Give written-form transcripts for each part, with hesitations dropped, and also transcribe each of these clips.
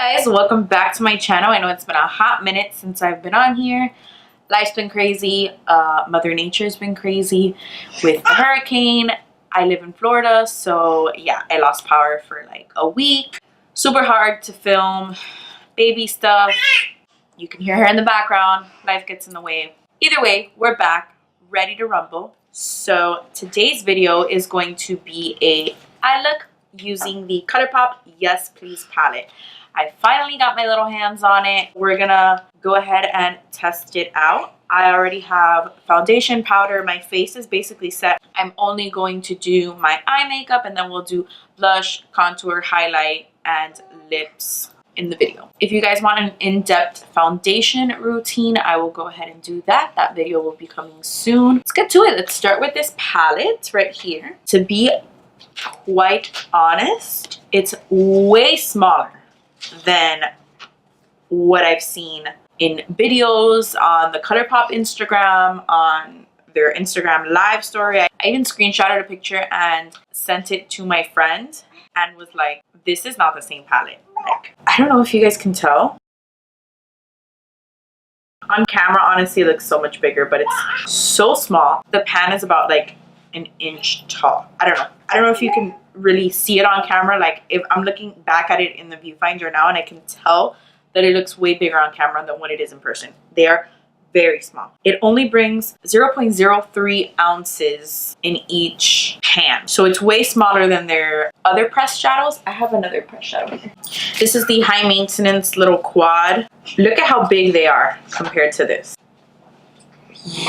Hi guys, welcome back to my channel. I know it's been a hot minute since I've been on here. Life's been crazy. Mother Nature's been crazy with the hurricane. I live in Florida, so yeah, I lost power for like a week. Super hard to film baby stuff. You can hear her in the background. Life gets in the way. Either way, we're back, ready to rumble. So today's video is going to be a eye look using the ColourPop Yes Please palette. I finally got my little hands on it. We're gonna go ahead and test it out. I already have foundation powder. My face is basically set. I'm only going to do my eye makeup and then we'll do blush, contour, highlight, and lips in the video. If you guys want an in-depth foundation routine, I will go ahead and do that. That video will be coming soon. Let's get to it. Let's start with this palette right here. To be quite honest, it's way smaller than what I've seen in videos on the ColourPop Instagram, on their Instagram live story. I even screenshotted a picture and sent it to my friend and was like, this is not the same palette. Like, I don't know if you guys can tell. On camera, honestly, it looks so much bigger, but it's so small. The pan is about like an inch tall. I don't know if you can really see it on camera. Like if I'm looking back at it in the viewfinder now, and I can tell that it looks way bigger on camera than what it is in person. They are very small. It only brings 0.03 ounces in each pan, so it's way smaller than their other pressed shadows. I have another pressed shadow here. This is the high maintenance little quad. Look at how big they are compared to this.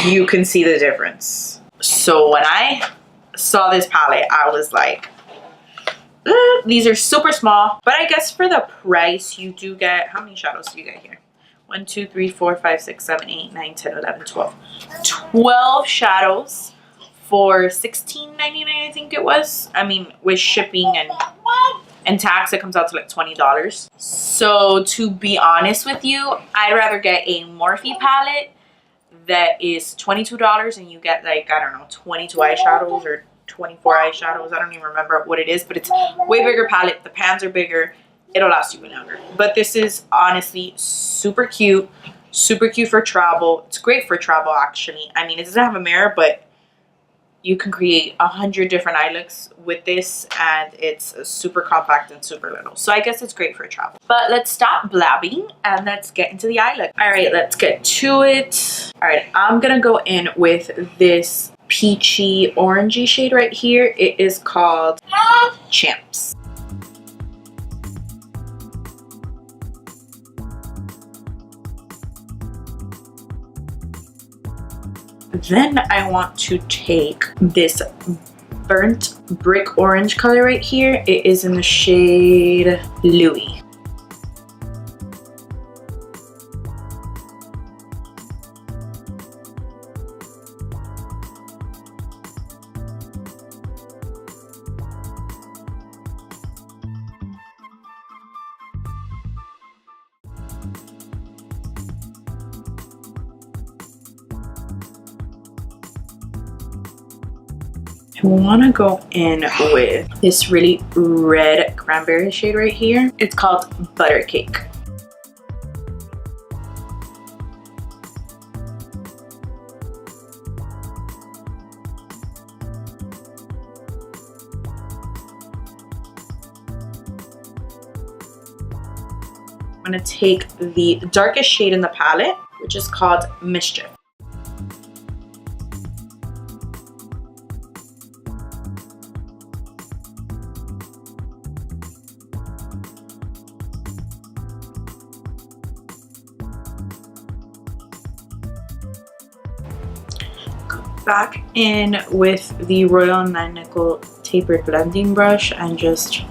You can see the difference. So when I saw this palette, I was like, these are super small, but I guess for the price you do get, how many shadows do you get here? 1, 2, 3, 4, 5, 6, 7, 8, 9, 10, 11, 12. 12 shadows for $16.99, I think it was. I mean, with shipping and tax, it comes out to like $20. So to be honest with you, I'd rather get a Morphe palette that is $22 and you get like, I don't know, 22 eyeshadows or 24 eyeshadows. I don't even remember what it is, but it's way bigger palette. The pans are bigger. It'll last you longer. But this is honestly super cute for travel. It's great for travel, actually. I mean, it doesn't have a mirror, but you can create 100 different eye looks with this, and it's super compact and super little. So I guess it's great for travel. But let's stop blabbing and let's get into the eye look. All right, let's get to it. All right, I'm gonna go in with this peachy orangey shade right here. It is called Champs. Then I want to take this burnt brick orange color right here. It is in the shade Louis. I want to go in with this really red cranberry shade right here. It's called Butter Cake. I'm going to take the darkest shade in the palette, which is called Mischief. Back in with the Royal 9 Nickel tapered blending brush and just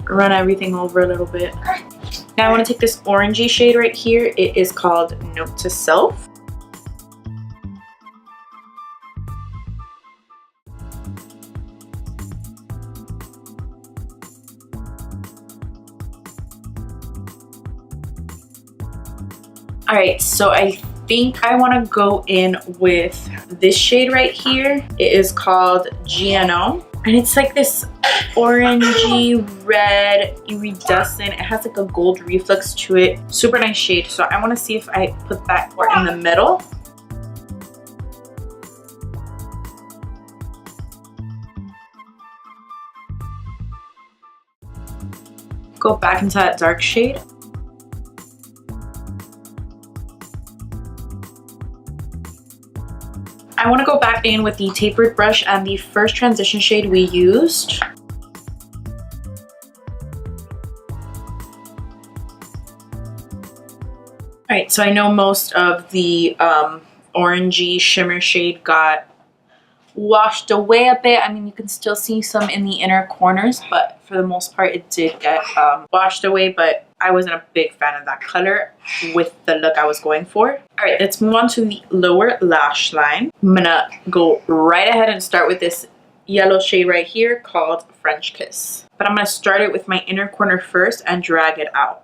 run everything over a little bit. Now I want to take this orangey shade right here. It is called Note to Self. Alright, so I think I want to go in with this shade right here. It is called GNO. And it's like this orangey red iridescent. It has like a gold reflex to it. Super nice shade. So I want to see if I put that more in the middle. Go back into that dark shade. I want to go back in with the tapered brush and the first transition shade we used. Alright, so I know most of the orangey shimmer shade got washed away a bit. I mean, you can still see some in the inner corners, but for the most part it did get washed away, but I wasn't a big fan of that color with the look I was going for. Alright, let's move on to the lower lash line. I'm gonna go right ahead and start with this yellow shade right here called French Kiss. But I'm gonna start it with my inner corner first and drag it out.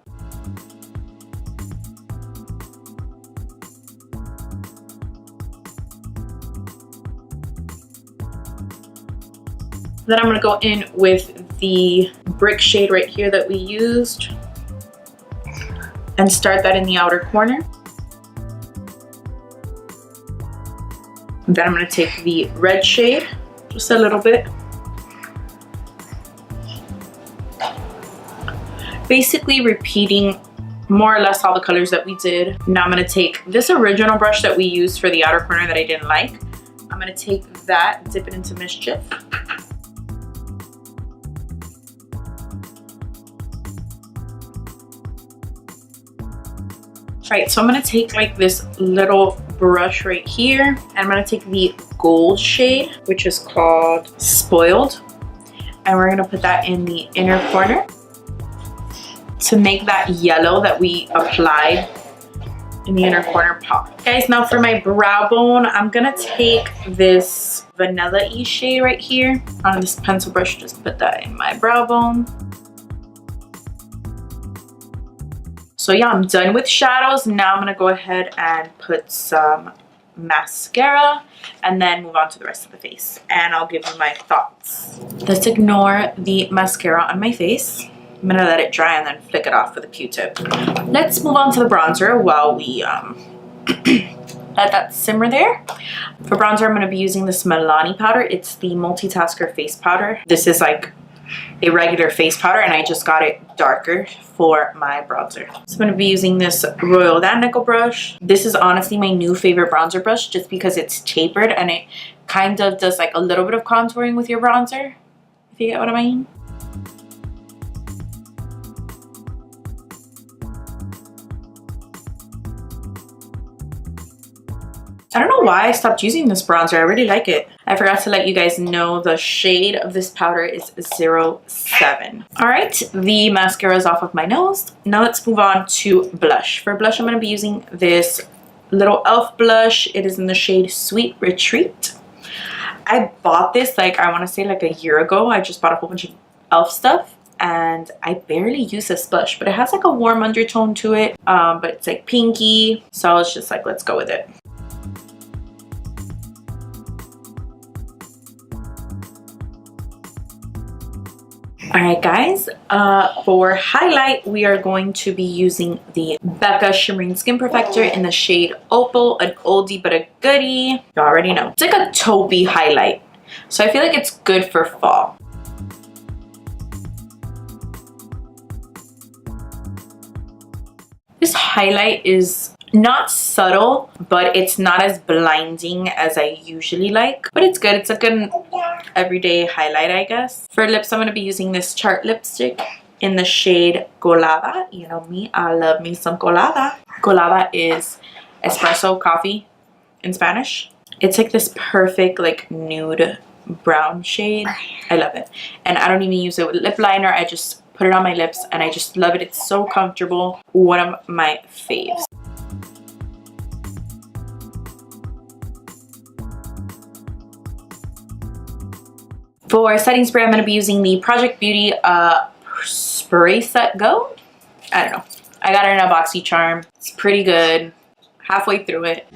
Then I'm gonna go in with the brick shade right here that we used and start that in the outer corner. Then I'm gonna take the red shade, just a little bit. Basically repeating more or less all the colors that we did. Now I'm gonna take this original brush that we used for the outer corner that I didn't like. I'm gonna take that, dip it into Mischief. Right, so I'm gonna take like this little brush right here, and I'm gonna take the gold shade, which is called Spoiled, and we're gonna put that in the inner corner to make that yellow that we applied in the inner corner pop. Guys, now for my brow bone, I'm gonna take this vanilla-y shade right here on this pencil brush, just put that in my brow bone. So yeah, I'm done with shadows. Now I'm gonna go ahead and put some mascara and then move on to the rest of the face. And I'll give you my thoughts. Let's ignore the mascara on my face. I'm gonna let it dry and then flick it off with a Q-tip. Let's move on to the bronzer while we let that simmer there. For bronzer, I'm gonna be using this Milani powder. It's the Multitasker face powder. This is like a regular face powder and I just got it darker for my bronzer. So I'm going to be using this Royal Nickel brush. This is honestly my new favorite bronzer brush just because it's tapered and it kind of does like a little bit of contouring with your bronzer, if you get what I mean. I don't know why I stopped using this bronzer. I really like it. I forgot to let you guys know the shade of this powder is 07. All right, the mascara is off of my nose. Now let's move on to blush. For blush, I'm going to be using this little e.l.f. blush. It is in the shade Sweet Retreat. I bought this like, I want to say like a year ago. I just bought a whole bunch of e.l.f. stuff and I barely use this blush, but it has like a warm undertone to it, but it's like pinky. So I was just like, let's go with it. Alright guys, for highlight, we are going to be using the Becca Shimmering Skin Perfector in the shade Opal, an oldie but a goodie. You already know. It's like a taupey highlight, so I feel like it's good for fall. This highlight is not subtle, but it's not as blinding as I usually like, but it's good. It's like an everyday highlight, I guess. For lips, I'm going to be using this Chart lipstick in the shade Colada. You know me, I love me some colada. Colada is espresso coffee in Spanish. It's like this perfect like nude brown shade. I love it, and I don't even use it with lip liner. I just put it on my lips and I just love it. It's so comfortable. One of my faves. For setting spray, I'm going to be using the Project Beauty Spray Set Go. I don't know. I got it in a BOXYCHARM. It's pretty good. Halfway through it.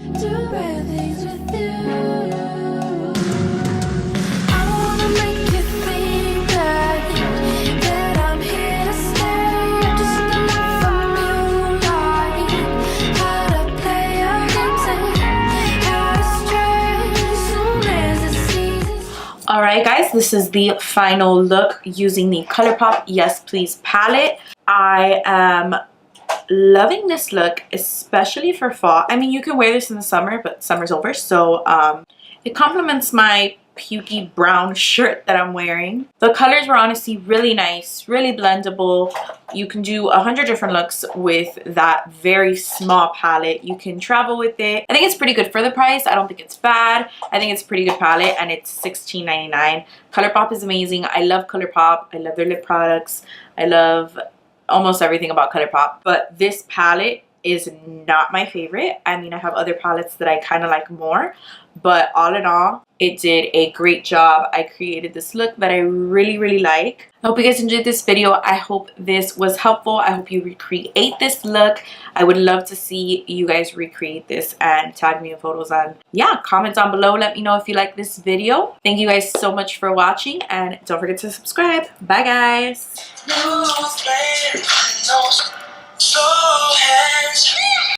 this is the final look using the ColourPop Yes Please palette. I am loving this look, especially for fall. I mean, you can wear this in the summer, but summer's over, so it complements my pukey brown shirt that I'm wearing. The colors were honestly really nice, really blendable. You can do 100 different looks with that very small palette. You can travel with it. I think it's pretty good for the price. I don't think it's bad. I think it's a pretty good palette, and it's $16.99. ColourPop is amazing. I love ColourPop. I love their lip products. I love almost everything about ColourPop, but this palette is not my favorite. I mean, I have other palettes that I kind of like more, but all in all, it did a great job. I created this look that I really like. I hope you guys enjoyed this video. I hope this was helpful. I hope you recreate this look. I would love to see you guys recreate this and tag me in photos, and yeah, comment down below. Let me know if you like this video. Thank you guys so much for watching, and don't forget to subscribe. Bye guys.